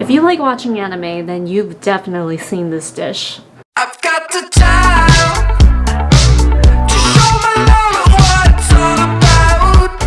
If you like watching anime, then you've definitely seen this dish. I've got the time to show my love what it's all about.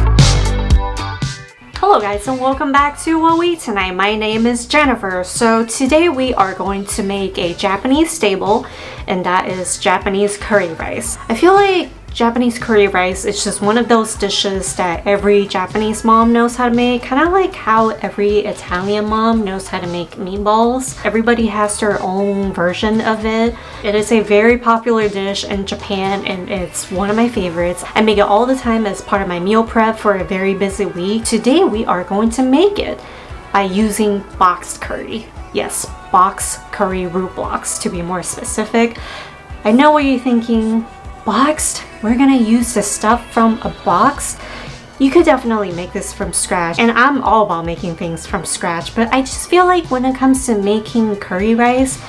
Hello guys and welcome back to What We Eat Tonight. My name is Jennifer. So today we are going to make a Japanese staple, and that is Japanese curry rice. I feel like Japanese curry rice is just one of those dishes that every Japanese mom knows how to make, kind of like how every Italian mom knows how to make meatballs. Everybody has their own version of it. It is a very popular dish in Japan and it's one of my favorites. I make it all the time as part of my meal prep for a very busy week. Today we are going to make it by using boxed curry. Yes, boxed curry roux blocks to be more specific. I know what you're thinking. Boxed? We're gonna use the stuff from a box? You could definitely make this from scratch, and I'm all about making things from scratch, but I just feel like when it comes to making curry rice,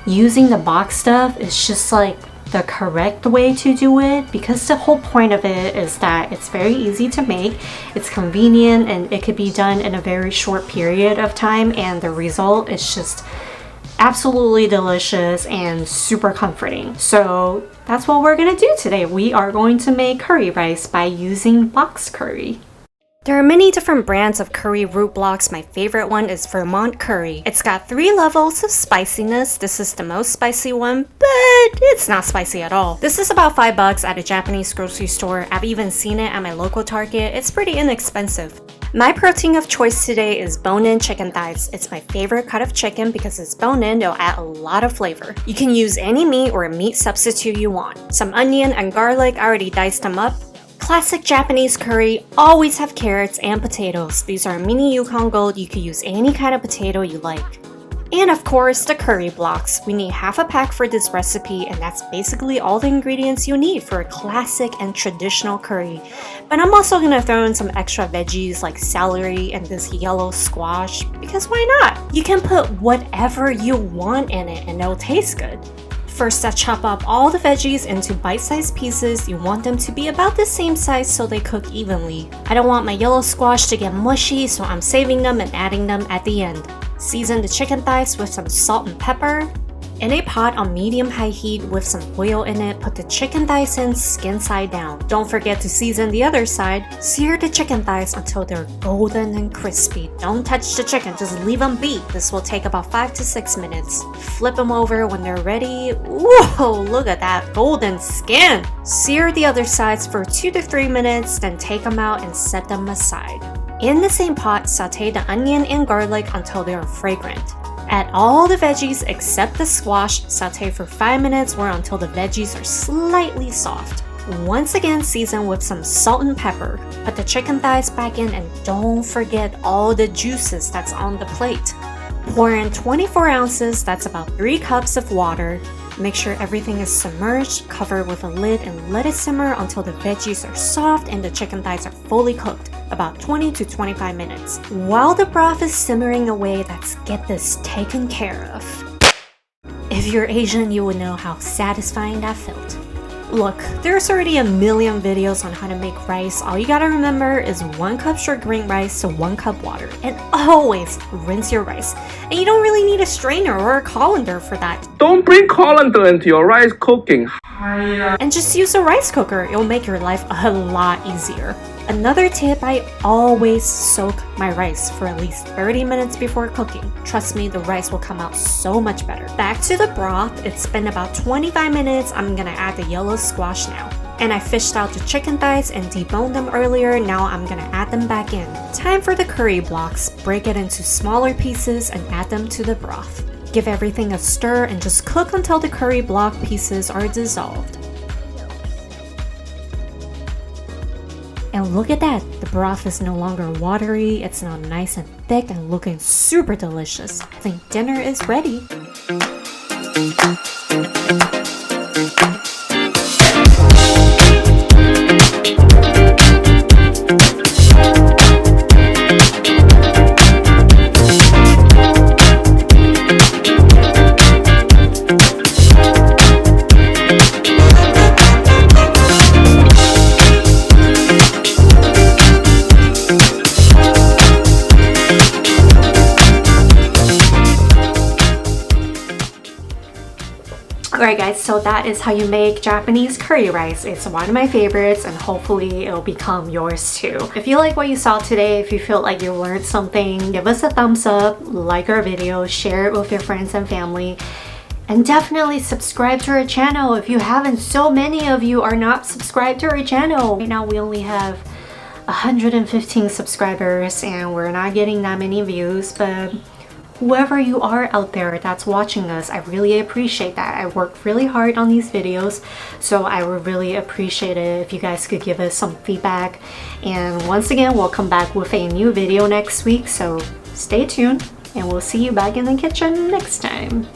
using the box stuff is just like the correct way to do it, because the whole point of it is that it's very easy to make, it's convenient, and it could be done in a very short period of time, and the result is just absolutely delicious and super comforting. So that's what we're gonna do today. We are going to make curry rice by using boxed curry. There are many different brands of curry roux blocks. My favorite one is Vermont curry. It's got 3 levels of spiciness. This is the most spicy one, but it's not spicy at all. This is about $5 at a Japanese grocery store. I've even seen it at my local Target. It's pretty inexpensive. My protein of choice today is bone-in chicken thighs. It's my favorite cut of chicken because it's bone-in, it'll add a lot of flavor. You can use any meat or meat substitute you want. Some onion and garlic, I already diced them up. Classic Japanese curry always have carrots and potatoes. These are mini Yukon Gold. You could use any kind of potato you like. And of course, the curry blocks. We need half a pack for this recipe, and that's basically all the ingredients you need for a classic and traditional curry. But I'm also gonna throw in some extra veggies like celery and this yellow squash, because why not? You can put whatever you want in it and it'll taste good. First, I chop up all the veggies into bite-sized pieces. You want them to be about the same size so they cook evenly. I don't want my yellow squash to get mushy, so I'm saving them and adding them at the end. Season the chicken thighs with some salt and pepper. In a pot on medium-high heat with some oil in it, put the chicken thighs in skin side down. Don't forget to season the other side. Sear the chicken thighs until they're golden and crispy. Don't touch the chicken, just leave them be. This will take about 5 to 6 minutes. Flip them over when they're ready. Whoa, look at that golden skin! Sear the other sides for 2 to 3 minutes, then take them out and set them aside. In the same pot, saute the onion and garlic until they are fragrant. Add all the veggies except the squash, saute for 5 minutes or until the veggies are slightly soft. Once again, season with some salt and pepper. Put the chicken thighs back in and don't forget all the juices that's on the plate. Pour in 24 ounces, that's about 3 cups of water. Make sure everything is submerged, cover with a lid and let it simmer until the veggies are soft and the chicken thighs are fully cooked, about 20 to 25 minutes. While the broth is simmering away, let's get this taken care of. If you're Asian, you would know how satisfying that felt. Look, there's already a million videos on how to make rice. All you gotta remember is 1 cup short grain rice to 1 cup water. And always rinse your rice. And you don't really need a strainer or a colander for that. Don't bring colander into your rice cooking. And just use a rice cooker. It'll make your life a lot easier. Another tip, I always soak my rice for at least 30 minutes before cooking. Trust me, the rice will come out so much better. Back to the broth. It's been about 25 minutes. I'm gonna add the yellow squash now. And I fished out the chicken thighs and deboned them earlier. Now I'm gonna add them back in. Time for the curry blocks. Break it into smaller pieces and add them to the broth. Give everything a stir and just cook until the curry block pieces are dissolved. And look at that, the broth is no longer watery, it's now nice and thick and looking super delicious. I think dinner is ready. Alright guys, so that is how you make Japanese curry rice. It's one of my favorites and hopefully it'll become yours too. If you like what you saw today, if you feel like you learned something, give us a thumbs up, like our video, share it with your friends and family, and definitely subscribe to our channel if you haven't. So many of you are not subscribed to our channel. Right now we only have 115 subscribers and we're not getting that many views, but whoever you are out there that's watching us, I really appreciate that. I work really hard on these videos, so I would really appreciate it if you guys could give us some feedback. And once again, we'll come back with a new video next week, so stay tuned and we'll see you back in the kitchen next time.